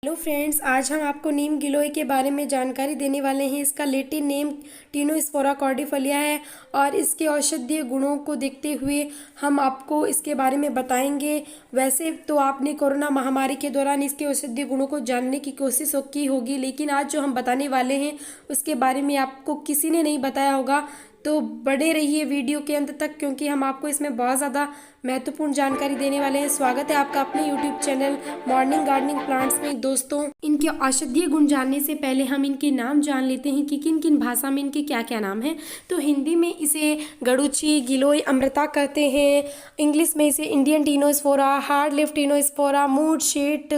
Hello friends, आज हम आपको नीम गिलोय के बारे में जानकारी देने वाले हैं। इसका लैटिन नेम टिनोस्पोरा कॉर्डिफोलिया है और इसके औषधीय गुणों को देखते हुए हम आपको इसके बारे में बताएंगे। वैसे तो आपने कोरोना महामारी के दौरान इसके औषधीय गुणों को जानने की कोशिश की होगी, लेकिन आज जो हम बताने वाले हैं उसके बारे में आपको किसी ने नहीं बताया होगा। तो बने रहिए वीडियो के अंत तक, क्योंकि हम आपको इसमें बहुत ज़्यादा महत्वपूर्ण जानकारी देने वाले हैं। स्वागत है आपका अपने YouTube channel morning gardening plants में। दोस्तों, इनके औषधीय गुण जानने से पहले हम इनके नाम जान लेते हैं कि किन किन भाषा में इनके क्या क्या नाम हैं। तो हिंदी में इसे गड़ुची, गिलोय, अमृता कहते हैं। इंग्लिश में इसे इंडियन टिनोस्पोरा, हार्ड लिफ टिनोस्पोरा, मूड शीट,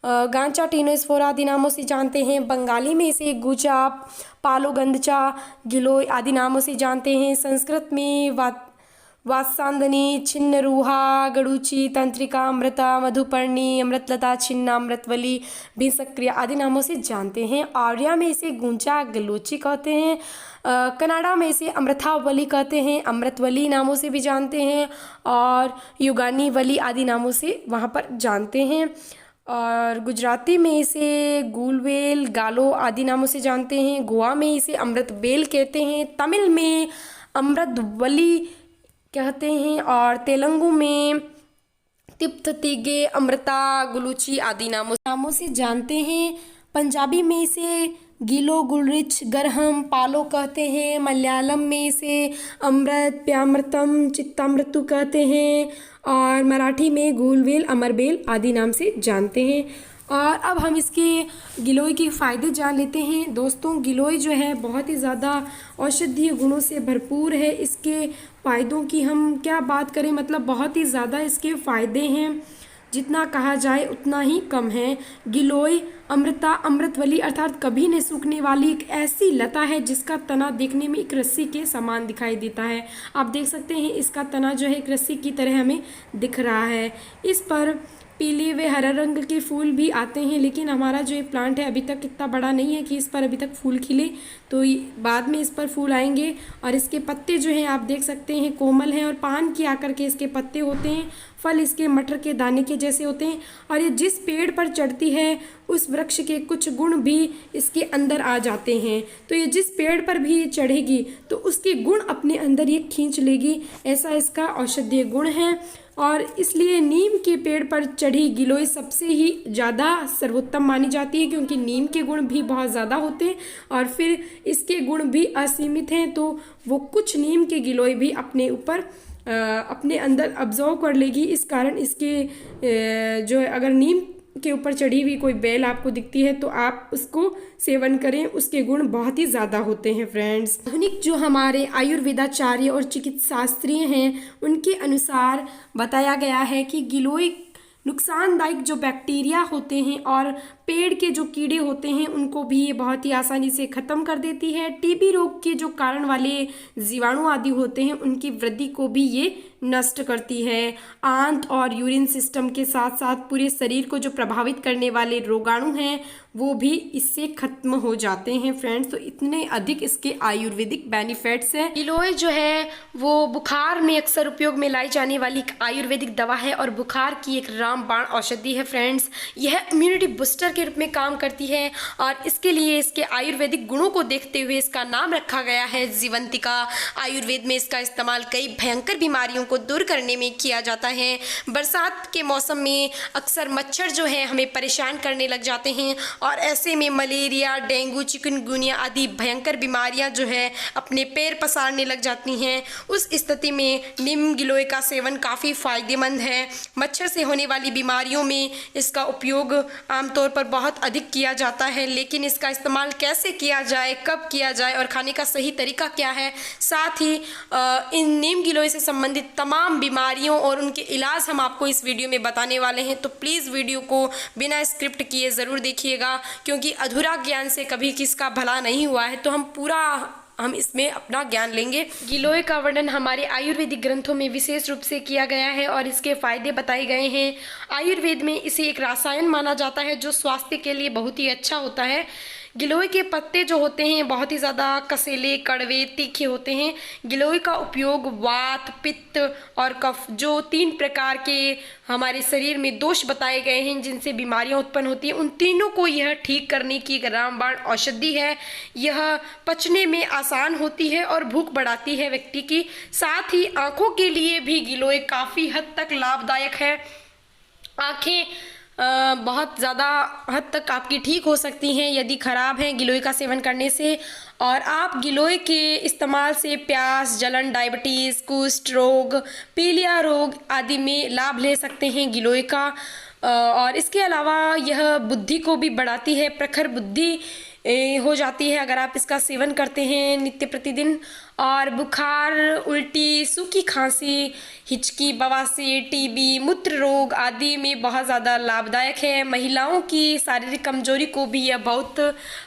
गांचा टिनोस्पोरा आदि नामों से जानते हैं। बंगाली में इसे गुचाप, पालोगंधचा, गिलोय आदि नामों से जानते हैं। संस्कृत में वात्सांदनी, छिन्नरूहा, गड़ुची, तंत्रिका, अमृता, मधुपर्णी, अमृतलता, छिन्ना, अमृतवली, भिसक्रिया आदि नामों से जानते हैं। आर्या में इसे गुंचा गलोची कहते हैं। कनाडा में इसे अमृतावली कहते हैं, अमृतवली नामों से भी जानते हैं और युगानी वली आदि नामों से वहाँ पर जानते हैं। और गुजराती में इसे गुलवेल, गालो आदि नामों से जानते हैं। गोवा में इसे अमृत बेल कहते हैं। तमिल में अमृतवली कहते हैं और तेलुगु में तिप्ततिगे, अमृता, गुलूची आदि नामों से जानते हैं। पंजाबी में इसे गिलो, गुलरिच, गरहम, पालो कहते हैं। मलयालम में इसे अमृत, प्यामृतम, चित्तामृतु कहते हैं और मराठी में गुलवेल, अमरबेल आदि नाम से जानते हैं। और अब हम इसके गिलोय के फ़ायदे जान लेते हैं। दोस्तों, गिलोय जो है बहुत ही ज़्यादा औषधीय गुणों से भरपूर है। इसके फ़ायदों की हम क्या बात करें, मतलब बहुत ही ज़्यादा इसके फ़ायदे हैं, जितना कहा जाए उतना ही कम है। गिलोय अमृता, अमृतवली अर्थात कभी न सूखने वाली एक ऐसी लता है जिसका तना देखने में एक रस्सी के समान दिखाई देता है। आप देख सकते हैं इसका तना जो है एक रस्सी की तरह हमें दिख रहा है। इस पर पीले व हरा रंग के फूल भी आते हैं, लेकिन हमारा जो ये प्लांट है अभी तक इतना बड़ा नहीं है कि इस पर अभी तक फूल खिले, तो बाद में इस पर फूल आएंगे। और इसके पत्ते जो हैं आप देख सकते हैं कोमल हैं और पान के आकार के इसके पत्ते होते हैं। फल इसके मटर के दाने के जैसे होते हैं और ये जिस पेड़ पर चढ़ती है उस वृक्ष के कुछ गुण भी इसके अंदर आ जाते हैं। तो ये जिस पेड़ पर भी ये चढ़ेगी तो उसके गुण अपने अंदर ये खींच लेगी, ऐसा इसका औषधीय गुण है। और इसलिए नीम के पेड़ पर चढ़ी गिलोय सबसे ही ज़्यादा सर्वोत्तम मानी जाती है, क्योंकि नीम के गुण भी बहुत ज़्यादा होते हैं और फिर इसके गुण भी असीमित हैं। तो वो कुछ नीम के गिलोय भी अपने ऊपर अपने अंदर अब्जॉर्व कर लेगी। इस कारण इसके जो है, अगर नीम के ऊपर चढ़ी हुई कोई बेल आपको दिखती है तो आप उसको सेवन करें, उसके गुण बहुत ही ज़्यादा होते हैं। फ्रेंड्स, आधुनिक जो हमारे आयुर्वेदाचार्य और चिकित्साशास्त्री हैं उनके अनुसार बताया गया है कि गिलोय नुकसानदायक जो बैक्टीरिया होते हैं और पेड़ के जो कीड़े होते हैं उनको भी ये बहुत ही आसानी से ख़त्म कर देती है। टीबी रोग के जो कारण वाले जीवाणु आदि होते हैं उनकी वृद्धि को भी ये नष्ट करती है। आंत और यूरिन सिस्टम के साथ साथ पूरे शरीर को जो प्रभावित करने वाले रोगाणु हैं वो भी इससे खत्म हो जाते हैं। फ्रेंड्स, तो इतने अधिक इसके आयुर्वेदिक बेनिफिट्स हैं। गिलोय जो है वो बुखार में अक्सर उपयोग में लाई जाने वाली एक आयुर्वेदिक दवा है और बुखार की एक रामबाण औषधि है। फ्रेंड्स, यह इम्यूनिटी बूस्टर के रूप में काम करती है और इसके लिए इसके आयुर्वेदिक गुणों को देखते हुए इसका नाम रखा गया है जीवंतिका। आयुर्वेद में इसका इस्तेमाल कई भयंकर बीमारियों को दूर करने में किया जाता है। बरसात के मौसम में अक्सर मच्छर जो है हमें परेशान करने लग जाते हैं और ऐसे में मलेरिया, डेंगू, चिकनगुनिया आदि भयंकर बीमारियां जो है अपने पैर पसारने लग जाती हैं। उस स्थिति में नीम गिलोय का सेवन काफ़ी फायदेमंद है। मच्छर से होने वाली बीमारियों में इसका उपयोग आमतौर पर बहुत अधिक किया जाता है, लेकिन इसका इस्तेमाल कैसे किया जाए, कब किया जाए और खाने का सही तरीका क्या है, साथ ही इन नीम गिलोय से संबंधित तमाम बीमारियों और उनके इलाज हम आपको इस वीडियो में बताने वाले हैं। तो प्लीज़ वीडियो को बिना स्क्रिप्ट किए ज़रूर देखिएगा, क्योंकि अधूरा ज्ञान से कभी किसका भला नहीं हुआ है। तो हम इसमें अपना ज्ञान लेंगे। गिलोय का वर्णन हमारे आयुर्वेदिक ग्रंथों में विशेष रूप से किया गया है और इसके फायदे बताए गए हैं। आयुर्वेद में इसे एक रसायन माना जाता है जो स्वास्थ्य के लिए बहुत ही अच्छा होता है। गिलोय के पत्ते जो होते हैं बहुत ही ज़्यादा कसेले, कड़वे, तीखे होते हैं। गिलोय का उपयोग वात, पित्त और कफ जो 3 प्रकार के हमारे शरीर में दोष बताए गए हैं जिनसे बीमारियां उत्पन्न होती हैं, उन तीनों को यह ठीक करने की एक रामबाण औषधि है। यह पचने में आसान होती है और भूख बढ़ाती है व्यक्ति की। साथ ही आँखों के लिए भी गिलोय काफ़ी हद तक लाभदायक है। आँखें बहुत ज़्यादा हद तक आपकी ठीक हो सकती हैं यदि खराब हैं गिलोय का सेवन करने से। और आप गिलोय के इस्तेमाल से प्यास, जलन, डायबिटीज़, कुष्ठ रोग, पीलिया रोग आदि में लाभ ले सकते हैं गिलोय का। और इसके अलावा यह बुद्धि को भी बढ़ाती है, प्रखर बुद्धि हो जाती है अगर आप इसका सेवन करते हैं नित्य प्रतिदिन। और बुखार, उल्टी, सूखी खांसी, हिचकी, बवासीर, टीबी, मूत्र रोग आदि में बहुत ज़्यादा लाभदायक है। महिलाओं की शारीरिक कमजोरी को भी यह बहुत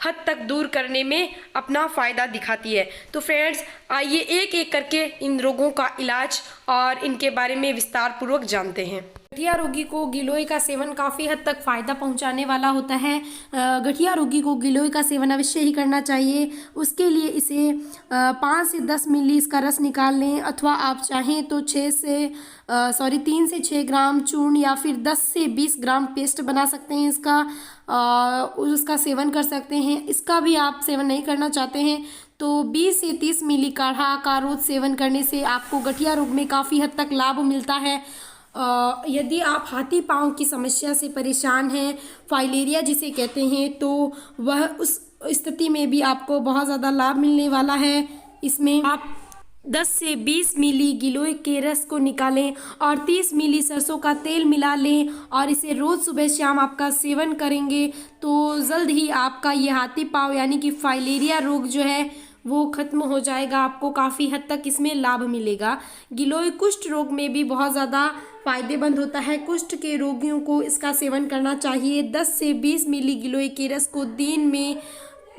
हद तक दूर करने में अपना फ़ायदा दिखाती है। तो फ्रेंड्स, आइए एक एक करके इन रोगों का इलाज और इनके बारे में विस्तार पूर्वक जानते हैं। गठिया रोगी को गिलोय का सेवन काफ़ी हद तक फ़ायदा पहुंचाने वाला होता है। गठिया रोगी को गिलोय का सेवन अवश्य ही करना चाहिए। उसके लिए इसे 5 से 10 मिली इसका रस निकाल लें, अथवा आप चाहें तो 3 से 6 ग्राम चूर्ण या फिर 10 से 20 ग्राम पेस्ट बना सकते हैं इसका, उसका सेवन कर सकते हैं। इसका भी आप सेवन नहीं करना चाहते हैं तो 20 से 30 मिली काढ़ा का रोज सेवन करने से आपको गठिया रोग में काफ़ी हद तक लाभ मिलता है। यदि आप हाथी पांव की समस्या से परेशान हैं, फाइलेरिया जिसे कहते हैं, तो वह उस स्थिति में भी आपको बहुत ज़्यादा लाभ मिलने वाला है। इसमें आप 10 से 20 मिली गिलोय के रस को निकालें और 30 मिली सरसों का तेल मिला लें और इसे रोज़ सुबह शाम आपका सेवन करेंगे तो जल्द ही आपका ये हाथी पांव यानी कि फाइलेरिया रोग जो है वो खत्म हो जाएगा। आपको काफ़ी हद तक इसमें लाभ मिलेगा। गिलोय कुष्ठ रोग में भी बहुत ज़्यादा फायदेमंद होता है। कुष्ठ के रोगियों को इसका सेवन करना चाहिए। 10 से 20 मिली गिलोय के रस को दिन में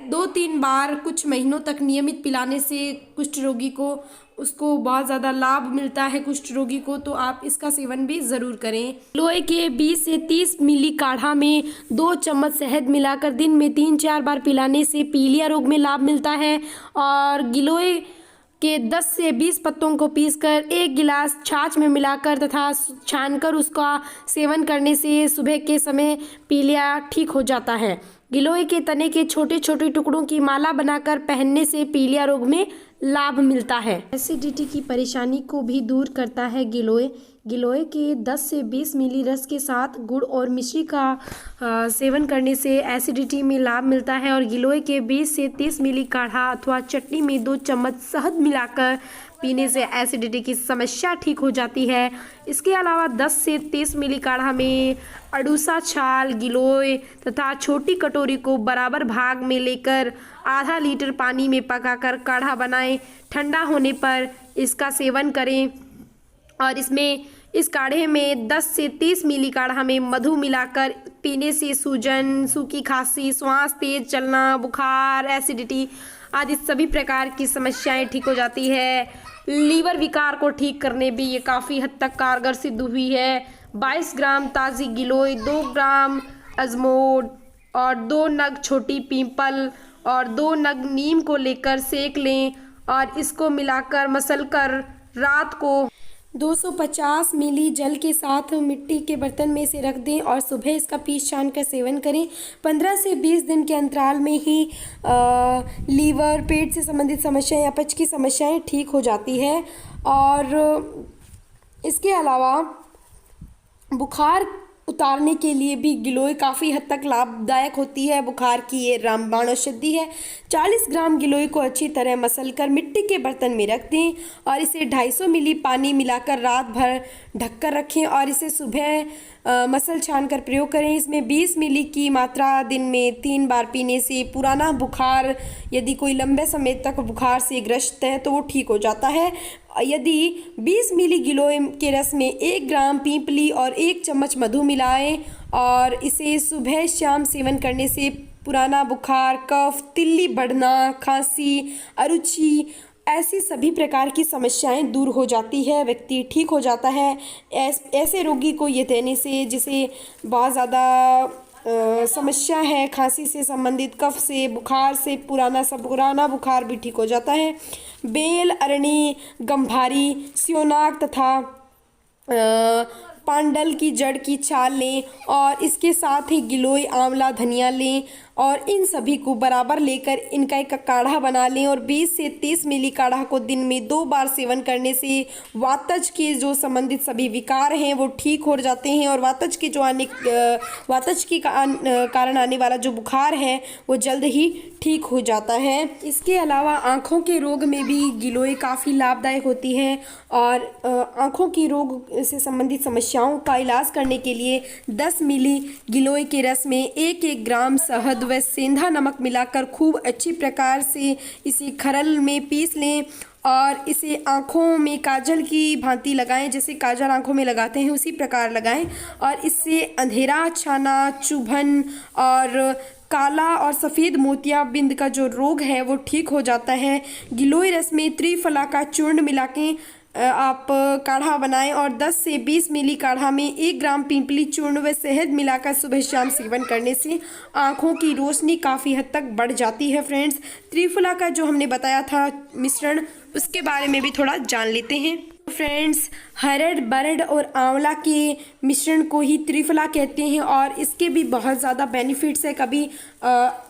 2-3 बार कुछ महीनों तक नियमित पिलाने से कुष्ठ रोगी को उसको बहुत ज़्यादा लाभ मिलता है कुष्ठ रोगी को, तो आप इसका सेवन भी ज़रूर करें। गिलोय के 20 से 30 मिली काढ़ा में 2 चम्मच शहद मिलाकर दिन में 3-4 बार पिलाने से पीलिया रोग में लाभ मिलता है। और गिलोय के 10 से 20 पत्तों को पीसकर 1 गिलास छाछ में मिलाकर तथा छानकर उसका सेवन करने से सुबह के समय पीलिया ठीक हो जाता है। गिलोय के तने के छोटे छोटे टुकड़ों की माला बनाकर पहनने से पीलिया रोग में लाभ मिलता है। एसिडिटी की परेशानी को भी दूर करता है गिलोय। गिलोय के 10 से 20 मिली रस के साथ गुड़ और मिश्री का सेवन करने से एसिडिटी में लाभ मिलता है। और गिलोय के 20 से 30 मिली काढ़ा अथवा चटनी में 2 चम्मच शहद मिलाकर पीने से एसिडिटी की समस्या ठीक हो जाती है। इसके अलावा 10 से 30 मिली काढ़ा में अड़ूसा छाल, गिलोय तथा छोटी कटोरी को बराबर भाग में लेकर आधा लीटर पानी में पकाकर काढ़ा बनाएं। ठंडा होने पर इसका सेवन करें। और इस काढ़े में 10 से 30 मिली काढ़ा में मधु मिलाकर पीने से सूजन, सूखी खांसी, श्वास तेज चलना, बुखार, एसिडिटी आदि सभी प्रकार की समस्याएं ठीक हो जाती है। लीवर विकार को ठीक करने भी ये काफ़ी हद तक कारगर सिद्ध हुई है। 22 ग्राम ताज़ी गिलोय, 2 ग्राम अजमोद और 2 नग छोटी पीपल और 2 नग नीम को लेकर सेक लें और इसको मिलाकर मसलकर रात को 250 मिली जल के साथ मिट्टी के बर्तन में से रख दें और सुबह इसका पीस छान कर सेवन करें। 15 से 20 दिन के अंतराल में ही लीवर, पेट से संबंधित समस्याएं या अपच की समस्याएं ठीक हो जाती है। और इसके अलावा बुखार उतारने के लिए भी गिलोय काफ़ी हद तक लाभदायक होती है। बुखार की ये रामबाण औषधि है। 40 ग्राम गिलोय को अच्छी तरह मसलकर मिट्टी के बर्तन में रख दें और इसे 250 मिली पानी मिलाकर रात भर ढककर रखें और इसे सुबह मसल छान कर प्रयोग करें। इसमें 20 मिली की मात्रा दिन में 3 बार पीने से पुराना बुखार, यदि कोई लंबे समय तक बुखार से ग्रस्त है तो वो ठीक हो जाता है। यदि 20 मिली गिलोय के रस में 1 ग्राम पीपली और 1 चम्मच मधु मिलाएं और इसे सुबह शाम सेवन करने से पुराना बुखार, कफ, तिल्ली बढ़ना, खांसी, अरुचि ऐसी सभी प्रकार की समस्याएं दूर हो जाती है, व्यक्ति ठीक हो जाता है। ऐसे रोगी को ये देने से जिसे बहुत ज़्यादा समस्या है, खांसी से संबंधित, कफ से, बुखार से, पुराना बुखार भी ठीक हो जाता है। बेल, अरणी, गंभारी, स्योनाक तथा पांडल की जड़ की छाल लें और इसके साथ ही गिलोय, आंवला, धनिया लें और इन सभी को बराबर लेकर इनका एक काढ़ा बना लें और 20 से 30 मिली काढ़ा को दिन में 2 बार सेवन करने से वातज के जो संबंधित सभी विकार हैं वो ठीक हो जाते हैं और वातज के कारण आने वाला जो बुखार है वो जल्द ही ठीक हो जाता है। इसके अलावा आँखों के रोग में भी गिलोय काफ़ी लाभदायक होती है और आँखों की रोग से संबंधित समस्याओं का इलाज करने के लिए 10 मिली गिलोय के रस में 1-1 ग्राम शहद व सेंधा नमक मिलाकर खूब अच्छी प्रकार से इसे खरल में पीस लें और इसे आँखों में काजल की भांति लगाएं, जैसे काजल आँखों में लगाते हैं उसी प्रकार लगाएं और इससे अंधेरा, छाना, चुभन और काला और सफ़ेद मोतियाबिंद का जो रोग है वो ठीक हो जाता है। गिलोय रस में त्रिफला का चूर्ण मिला के आप काढ़ा बनाएं और 10 से 20 मिली काढ़ा में 1 ग्राम पिंपली चूर्ण व शहद मिलाकर सुबह शाम सेवन करने से आँखों की रोशनी काफ़ी हद तक बढ़ जाती है। फ्रेंड्स, त्रिफला का जो हमने बताया था मिश्रण, उसके बारे में भी थोड़ा जान लेते हैं। फ्रेंड्स, हरड़, बरड़ और आंवला के मिश्रण को ही त्रिफला कहते हैं और इसके भी बहुत ज़्यादा बेनिफिट्स है। कभी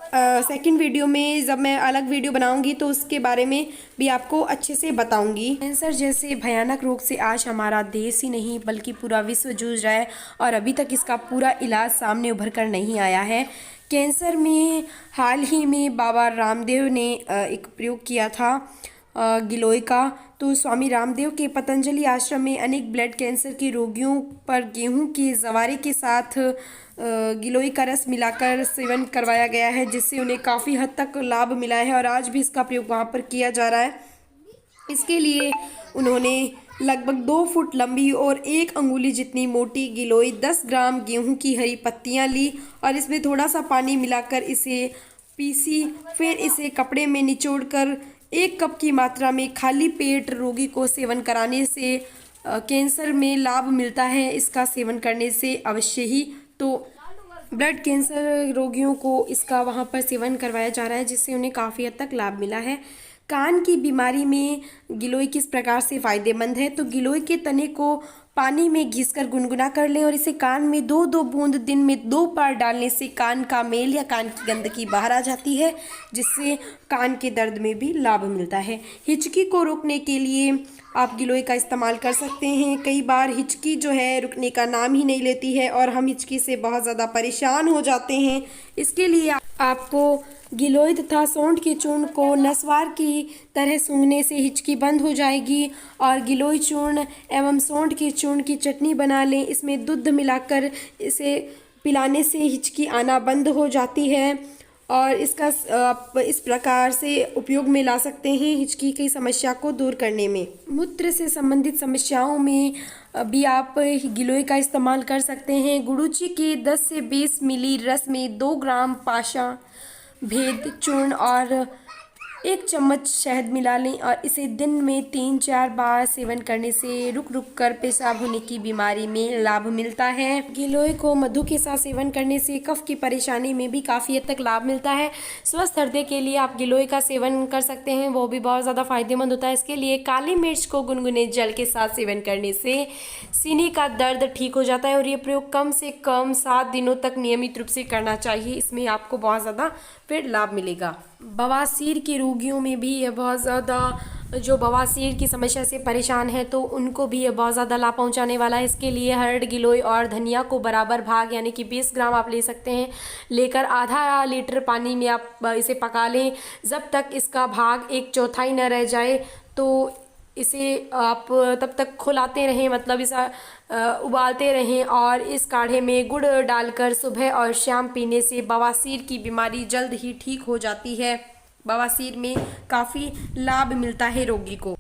सेकंड वीडियो में जब मैं अलग वीडियो बनाऊंगी तो उसके बारे में भी आपको अच्छे से बताऊंगी। कैंसर जैसे भयानक रोग से आज हमारा देश ही नहीं बल्कि पूरा विश्व जूझ रहा है और अभी तक इसका पूरा इलाज सामने उभर कर नहीं आया है। कैंसर में हाल ही में बाबा रामदेव ने एक प्रयोग किया था गिलोय का। तो स्वामी रामदेव के पतंजलि आश्रम में अनेक ब्लड कैंसर के रोगियों पर गेहूं के जवारे के साथ गिलोय का रस मिलाकर सेवन करवाया गया है, जिससे उन्हें काफ़ी हद तक लाभ मिला है और आज भी इसका प्रयोग वहाँ पर किया जा रहा है। इसके लिए उन्होंने लगभग 2 फुट लंबी और 1 अंगुली जितनी मोटी गिलोय, 10 ग्राम गेहूं की हरी पत्तियां ली और इसमें थोड़ा सा पानी मिलाकर इसे पीसी। फिर इसे कपड़े में निचोड़कर 1 कप की मात्रा में खाली पेट रोगी को सेवन कराने से कैंसर में लाभ मिलता है। इसका सेवन करने से अवश्य ही तो ब्लड कैंसर रोगियों को इसका वहाँ पर सेवन करवाया जा रहा है, जिससे उन्हें काफ़ी हद तक लाभ मिला है। कान की बीमारी में गिलोय किस प्रकार से फ़ायदेमंद है, तो गिलोय के तने को पानी में घिसकर गुनगुना कर लें और इसे कान में 2-2 बूंद दिन में 2 बार डालने से कान का मेल या कान की गंदगी बाहर आ जाती है, जिससे कान के दर्द में भी लाभ मिलता है। हिचकी को रोकने के लिए आप गिलोय का इस्तेमाल कर सकते हैं। कई बार हिचकी जो है रुकने का नाम ही नहीं लेती है और हम हिचकी से बहुत ज़्यादा परेशान हो जाते हैं। इसके लिए आपको गिलोय तथा सौंठ के चूर्ण को नस्वार की तरह सूंघने से हिचकी बंद हो जाएगी और गिलोय चूर्ण एवं सौंठ के चूर्ण की चटनी बना लें। इसमें दूध मिलाकर इसे पिलाने से हिचकी आना बंद हो जाती है और इसका आप इस प्रकार से उपयोग में ला सकते हैं हिचकी की समस्या को दूर करने में। मूत्र से संबंधित समस्याओं में भी आप गिलोय का इस्तेमाल कर सकते हैं। गुड़ूची के 10 से 20 मिली रस में 2 ग्राम पाशा भेद चूर्ण और 1 चम्मच शहद मिला लें और इसे दिन में 3-4 बार सेवन करने से रुक रुक कर पेशाब होने की बीमारी में लाभ मिलता है। गिलोय को मधु के साथ सेवन करने से कफ की परेशानी में भी काफ़ी हद तक लाभ मिलता है। स्वस्थ हृदय के लिए आप गिलोय का सेवन कर सकते हैं, वो भी बहुत ज़्यादा फायदेमंद होता है। इसके लिए काली मिर्च को गुनगुने जल के साथ सेवन करने से सीने का दर्द ठीक हो जाता है और ये प्रयोग कम से कम 7 दिनों तक नियमित रूप से करना चाहिए। इसमें आपको बहुत ज़्यादा फिर लाभ मिलेगा। बवासीर के रोगियों में भी यह बहुत ज़्यादा, जो बवासीर की समस्या से परेशान है तो उनको भी यह बहुत ज़्यादा लाभ पहुंचाने वाला है। इसके लिए हरड़, गिलोय और धनिया को बराबर भाग यानी कि 20 ग्राम आप ले सकते हैं, लेकर आधा लीटर पानी में आप इसे पका लें जब तक इसका भाग 1/4 न रह जाए। तो इसे आप तब तक खुलाते रहें, मतलब इसे उबालते रहें और इस काढ़े में गुड़ डालकर सुबह और शाम पीने से बवासीर की बीमारी जल्द ही ठीक हो जाती है। बवासीर में काफ़ी लाभ मिलता है रोगी को।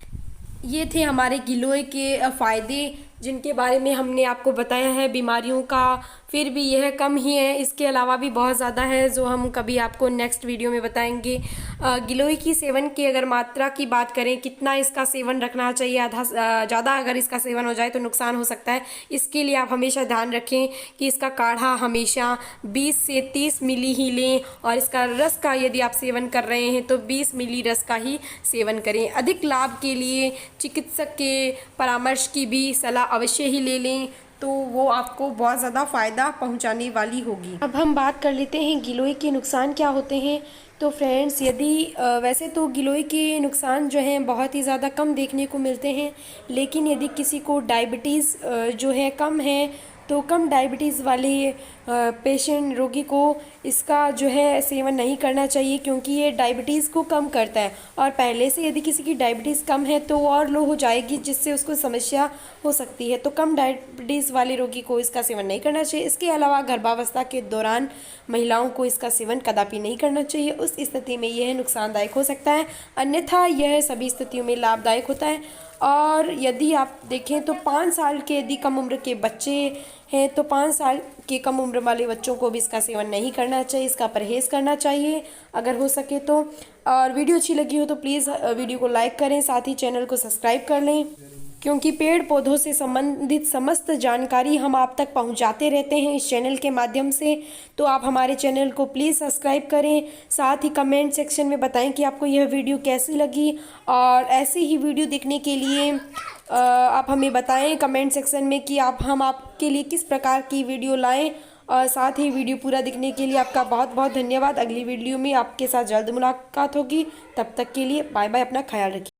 ये थे हमारे गिलोय के फ़ायदे। जिनके बारे में हमने आपको बताया है बीमारियों का, फिर भी यह कम ही है। इसके अलावा भी बहुत ज़्यादा है जो हम कभी आपको नेक्स्ट वीडियो में बताएंगे। गिलोय की सेवन की अगर मात्रा की बात करें, कितना इसका सेवन रखना चाहिए, आधा ज़्यादा अगर इसका सेवन हो जाए तो नुकसान हो सकता है। इसके लिए आप हमेशा ध्यान रखें कि इसका काढ़ा हमेशा 20 से 30 मिली ही लें, और इसका रस का यदि आप सेवन कर रहे हैं तो 20 मिली रस का ही सेवन करें। अधिक लाभ के लिए चिकित्सक के परामर्श की भी सलाह अवश्य ही ले लें, तो वो आपको बहुत ज़्यादा फ़ायदा पहुंचाने वाली होगी। अब हम बात कर लेते हैं गिलोय के नुकसान क्या होते हैं। तो फ्रेंड्स, यदि वैसे तो गिलोय के नुकसान जो हैं बहुत ही ज़्यादा कम देखने को मिलते हैं, लेकिन यदि किसी को डायबिटीज़ जो है कम है, तो कम डायबिटीज़ वाले पेशेंट रोगी को इसका जो है सेवन नहीं करना चाहिए, क्योंकि ये डायबिटीज़ को कम करता है। और पहले से यदि किसी की डायबिटीज़ कम है तो और लो हो जाएगी, जिससे उसको समस्या हो सकती है। तो कम डायबिटीज़ वाले रोगी को इसका सेवन नहीं करना चाहिए। इसके अलावा गर्भावस्था के दौरान महिलाओं को इसका सेवन कदापि नहीं करना चाहिए, उस स्थिति में यह नुकसानदायक हो सकता है, अन्यथा यह सभी स्थितियों में लाभदायक होता है। और यदि आप देखें तो 5 साल के यदि कम उम्र के बच्चे हैं तो 5 साल के कम उम्र वाले बच्चों को भी इसका सेवन नहीं करना चाहिए, इसका परहेज़ करना चाहिए अगर हो सके तो। और वीडियो अच्छी लगी हो तो प्लीज़ वीडियो को लाइक करें, साथ ही चैनल को सब्सक्राइब कर लें, क्योंकि पेड़ पौधों से संबंधित समस्त जानकारी हम आप तक पहुंचाते रहते हैं इस चैनल के माध्यम से। तो आप हमारे चैनल को प्लीज़ सब्सक्राइब करें, साथ ही कमेंट सेक्शन में बताएं कि आपको यह वीडियो कैसी लगी। और ऐसे ही वीडियो देखने के लिए आप हमें बताएं कमेंट सेक्शन में कि हम आपके लिए किस प्रकार की वीडियो लाएं। और साथ ही वीडियो पूरा देखने के लिए आपका बहुत बहुत धन्यवाद। अगली वीडियो में आपके साथ जल्द मुलाकात होगी, तब तक के लिए बाय बाय, अपना ख्याल रखिए।